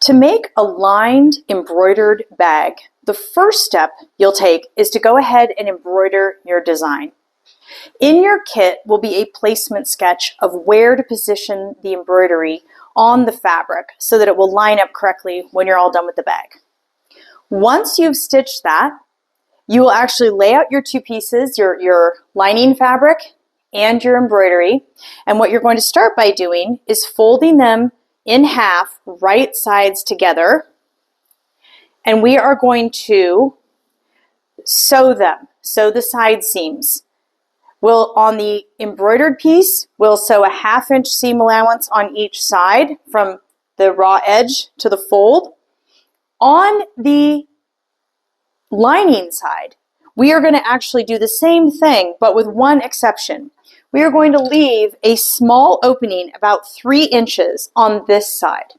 To make a lined embroidered bag, the first step you'll take is to go ahead and embroider your design. In your kit will be a placement sketch of where to position the embroidery on the fabric so that it will line up correctly when you're all done with the bag. Once you've stitched that, you will actually lay out your two pieces, your lining fabric and your embroidery. And what you're going to start by doing is folding them in half, right sides together. And we are going to sew them, sew the side seams. On the embroidered piece, we'll sew a 1/2 inch seam allowance on each side from the raw edge to the fold. On the lining side, we are going to actually do the same thing, but with one exception. We are going to leave a small opening about 3 inches on this side.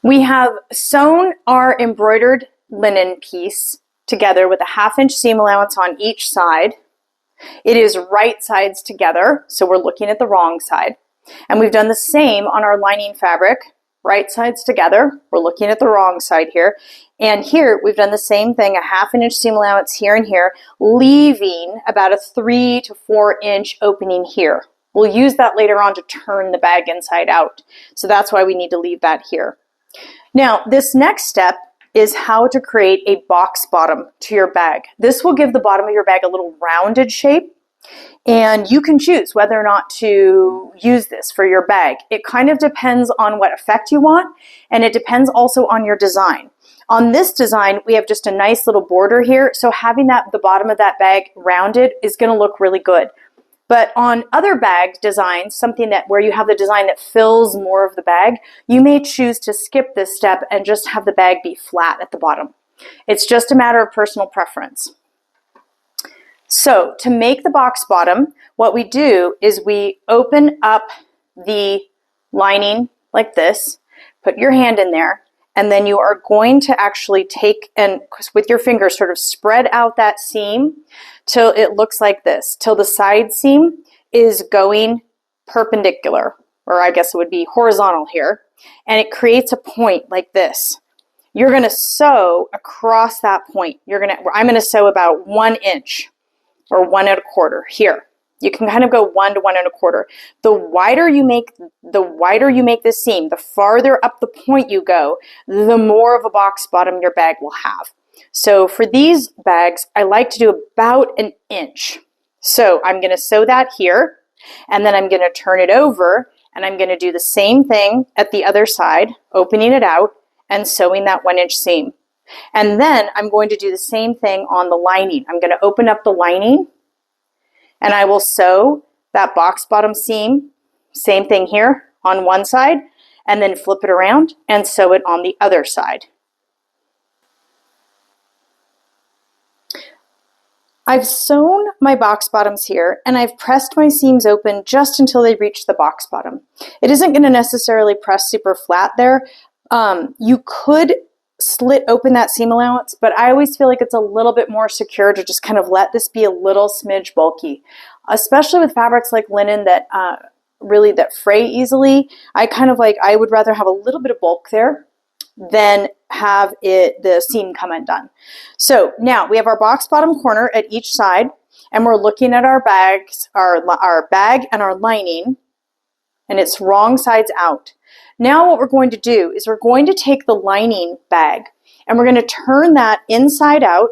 We have sewn our embroidered linen piece together with a 1/2 inch seam allowance on each side. It is right sides together, so we're looking at the wrong side. And we've done the same on our lining fabric, right sides together. We're looking at the wrong side here. And here we've done the same thing, a 1/2 inch seam allowance here and here, leaving about a 3 to 4 inch opening here. We'll use that later on to turn the bag inside out. So that's why we need to leave that here. Now, this next step is how to create a box bottom to your bag. This will give the bottom of your bag a little rounded shape, and you can choose whether or not to use this for your bag. It kind of depends on what effect you want, and it depends also on your design. On this design, we have just a nice little border here, so having the bottom of that bag rounded is going to look really good. But on other bag designs, something where you have the design that fills more of the bag, you may choose to skip this step and just have the bag be flat at the bottom. It's just a matter of personal preference. So to make the box bottom, what we do is we open up the lining like this, put your hand in there, and then you are going to actually take and with your fingers sort of spread out that seam till it looks like this, till the side seam is going perpendicular, or I guess it would be horizontal here, and it creates a point like this. You're going to sew across that point. I'm going to sew about 1 inch or 1 1/4 here. You can kind of go 1 to 1 1/4. The wider you make this seam, the farther up the point you go, the more of a box bottom your bag will have. So for these bags, I like to do about 1 inch. So I'm going to sew that here, and then I'm going to turn it over, and I'm going to do the same thing at the other side, opening it out and sewing that 1 inch seam. And then I'm going to do the same thing on the lining. I'm going to open up the lining, and I will sew that box bottom seam, same thing here on one side, and then flip it around and sew it on the other side. I've sewn my box bottoms here, and I've pressed my seams open just until they reach the box bottom. It isn't going to necessarily press super flat there. You could slit open that seam allowance, but I always feel like it's a little bit more secure to just kind of let this be a little smidge bulky, especially with fabrics like linen that fray easily. I would rather have a little bit of bulk there than have the seam come undone. So now we have our box bottom corner at each side, and we're looking at our bags, our bag and our lining, and it's wrong sides out. Now what we're going to do is we're going to take the lining bag and we're going to turn that inside out,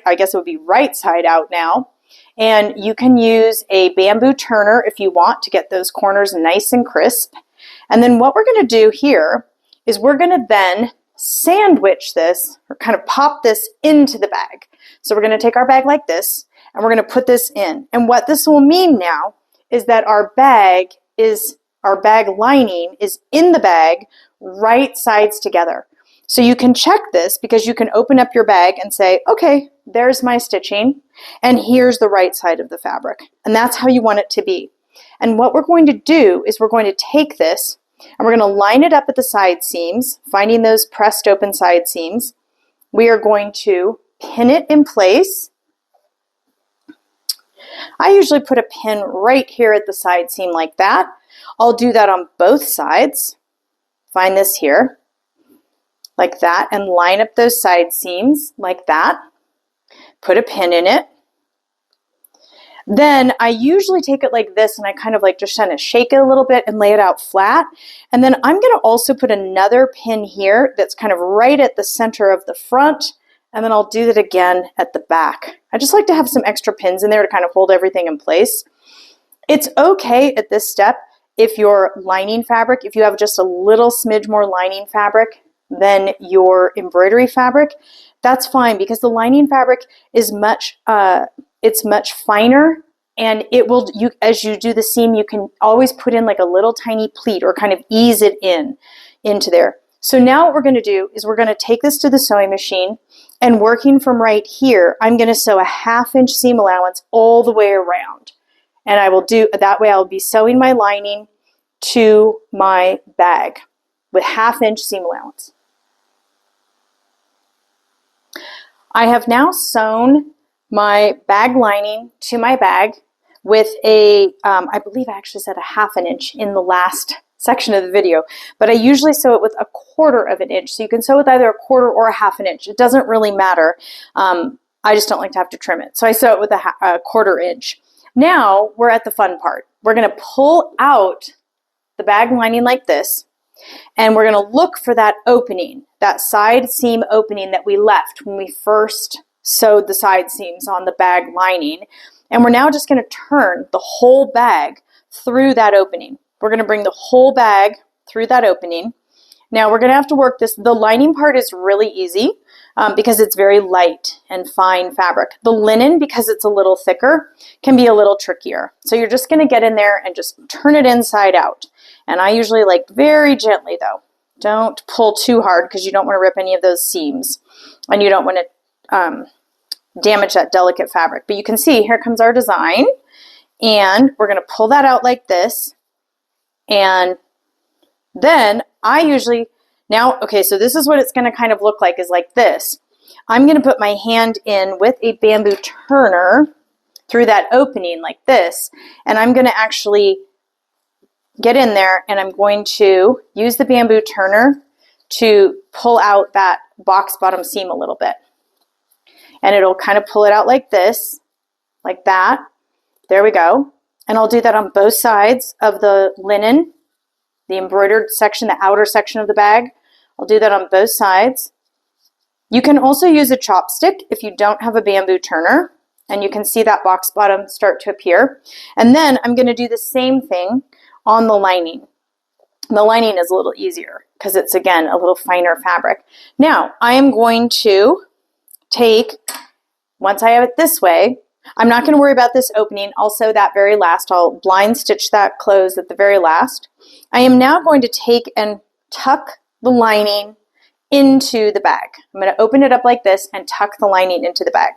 I guess it would be right side out now. And you can use a bamboo turner if you want to get those corners nice and crisp. And then what we're going to do here is we're going to then sandwich this, or kind of pop this into the bag. So we're going to take our bag like this, and we're going to put this in. And what this will mean now is that our bag lining is in the bag, right sides together. So you can check this because you can open up your bag and say, okay, there's my stitching, and here's the right side of the fabric. And that's how you want it to be. And what we're going to do is we're going to take this and we're going to line it up at the side seams, finding those pressed open side seams. We are going to pin it in place. I usually put a pin right here at the side seam like that. I'll do that on both sides. Find this here, like that, and line up those side seams like that. Put a pin in it. Then I usually take it like this and I kind of like just kind of shake it a little bit and lay it out flat. And then I'm going to also put another pin here that's kind of right at the center of the front. And then I'll do that again at the back. I just like to have some extra pins in there to kind of hold everything in place. It's okay at this step if your lining fabric, if you have just a little smidge more lining fabric than your embroidery fabric, that's fine, because the lining fabric is much finer, and it will, as you do the seam, you can always put in like a little tiny pleat or kind of ease it into there. So now what we're going to do is we're going to take this to the sewing machine, and working from right here, I'm going to sew a 1/2 inch seam allowance all the way around. And I will do that way. I'll be sewing my lining to my bag with 1/2 inch seam allowance. I have now sewn my bag lining to my bag with a, I believe I actually said a 1/2 inch in the last section of the video, but I usually sew it with a 1/4 inch. So you can sew with either a 1/4 or a 1/2 inch. It doesn't really matter. I just don't like to have to trim it. So I sew it with a 1/4 inch. Now we're at the fun part. We're going to pull out the bag lining like this, and we're going to look for that opening, that side seam opening that we left when we first sewed the side seams on the bag lining. And we're now just going to turn the whole bag through that opening. We're going to bring the whole bag through that opening. Now we're going to have to work this. The lining part is really easy because it's very light and fine fabric. The linen, because it's a little thicker, can be a little trickier. So you're just going to get in there and just turn it inside out. And I usually like very gently though. Don't pull too hard because you don't want to rip any of those seams, and you don't want to damage that delicate fabric. But you can see here comes our design, and we're going to pull that out like this. And then I usually, now, okay, so this is what it's going to kind of look like, is like this. I'm going to put my hand in with a bamboo turner through that opening like this, and I'm going to actually get in there, and I'm going to use the bamboo turner to pull out that box bottom seam a little bit. And it'll kind of pull it out like this, like that. There we go. And I'll do that on both sides of the linen, the embroidered section, the outer section of the bag. I'll do that on both sides. You can also use a chopstick if you don't have a bamboo turner, and you can see that box bottom start to appear. And then I'm going to do the same thing on the lining. The lining is a little easier because it's, again, a little finer fabric. Now I am going to take, once I have it this way, I'm not going to worry about this opening. I'll sew that very last. I'll blind stitch that closed at the very last. I am now going to take and tuck the lining into the bag. I'm going to open it up like this and tuck the lining into the bag.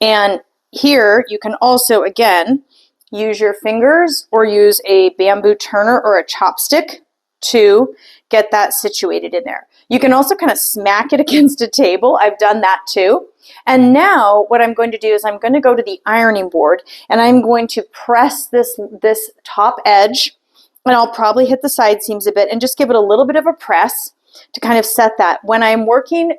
And here you can also, again, use your fingers or use a bamboo turner or a chopstick to get that situated in there. You can also kind of smack it against a table. I've done that too. And now what I'm going to do is I'm going to go to the ironing board, and I'm going to press this top edge, and I'll probably hit the side seams a bit and just give it a little bit of a press to kind of set that. When I'm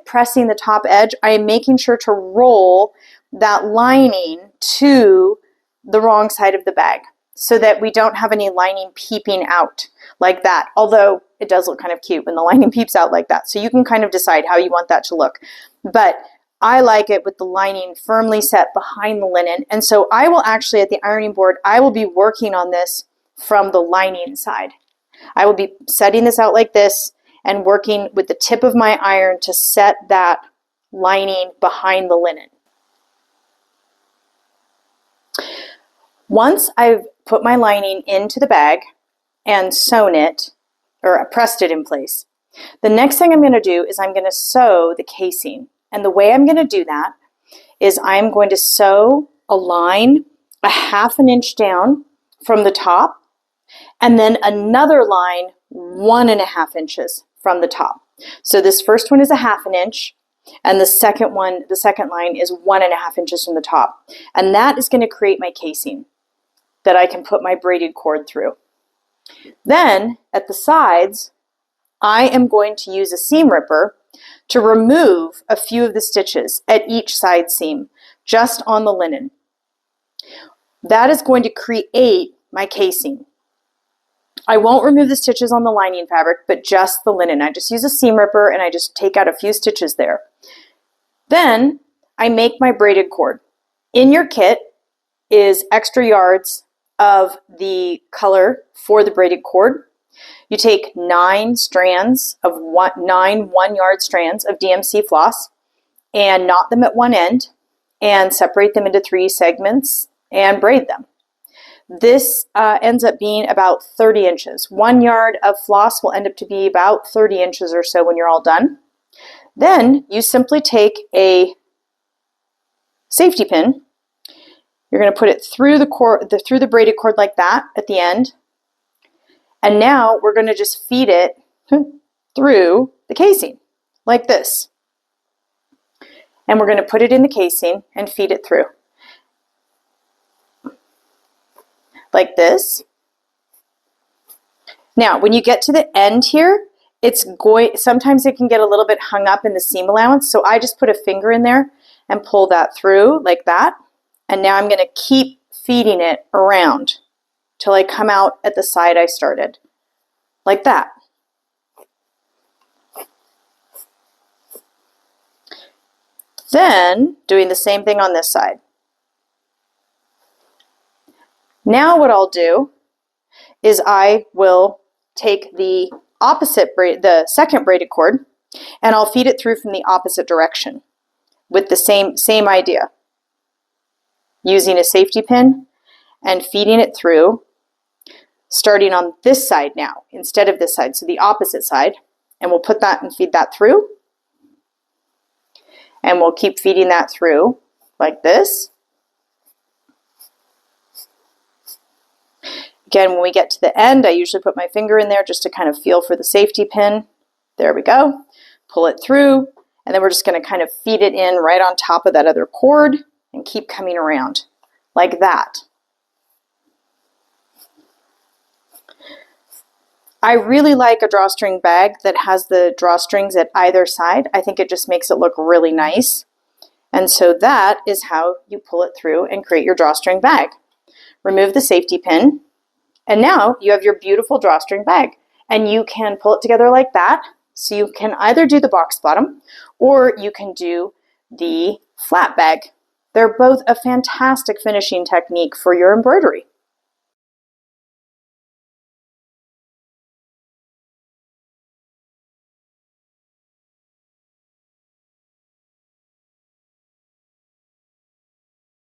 pressing the top edge, I am making sure to roll that lining to the wrong side of the bag so that we don't have any lining peeping out like that. Although it does look kind of cute when the lining peeps out like that. So you can kind of decide how you want that to look. But I like it with the lining firmly set behind the linen. And so I will actually, at the ironing board, I will be working on this from the lining side. I will be setting this out like this and working with the tip of my iron to set that lining behind the linen. Once I've put my lining into the bag and sewn it, or pressed it in place, the next thing I'm going to do is I'm going to sew the casing. And the way I'm going to do that is I'm going to sew a line 1/2 inch down from the top, and then another line 1.5 inches from the top. So this first one is 1/2 inch. And the second line is 1.5 inches from the top. And that is going to create my casing that I can put my braided cord through. Then at the sides, I am going to use a seam ripper to remove a few of the stitches at each side seam, just on the linen. That is going to create my casing. I won't remove the stitches on the lining fabric, but just the linen. I just use a seam ripper and I just take out a few stitches there. Then I make my braided cord. In your kit is extra yards of the color for the braided cord. You take 9 strands of 9 1-yard strands of DMC floss and knot them at one end and separate them into 3 segments and braid them. This ends up being about 30 inches. 1 yard of floss will end up to be about 30 inches or so when you're all done. Then you simply take a safety pin. You're going to put it through the braided cord like that at the end. And now we're going to just feed it through the casing like this. And we're going to put it in the casing and feed it through. Like this. Now, when you get to the end here, sometimes it can get a little bit hung up in the seam allowance, so I just put a finger in there and pull that through like that. And now I'm going to keep feeding it around till I come out at the side I started, like that. Then doing the same thing on this side. Now what I'll do is I will take the second braided cord, and I'll feed it through from the opposite direction with the same idea. Using a safety pin and feeding it through, starting on this side now instead of this side, so the opposite side, and we'll put that and feed that through, and we'll keep feeding that through like this. Again, when we get to the end, I usually put my finger in there just to kind of feel for the safety pin. There we go. Pull it through, and then we're just going to kind of feed it in right on top of that other cord and keep coming around like that. I really like a drawstring bag that has the drawstrings at either side. I think it just makes it look really nice. And so that is how you pull it through and create your drawstring bag. Remove the safety pin. And now you have your beautiful drawstring bag, and you can pull it together like that. So you can either do the box bottom or you can do the flat bag. They're both a fantastic finishing technique for your embroidery.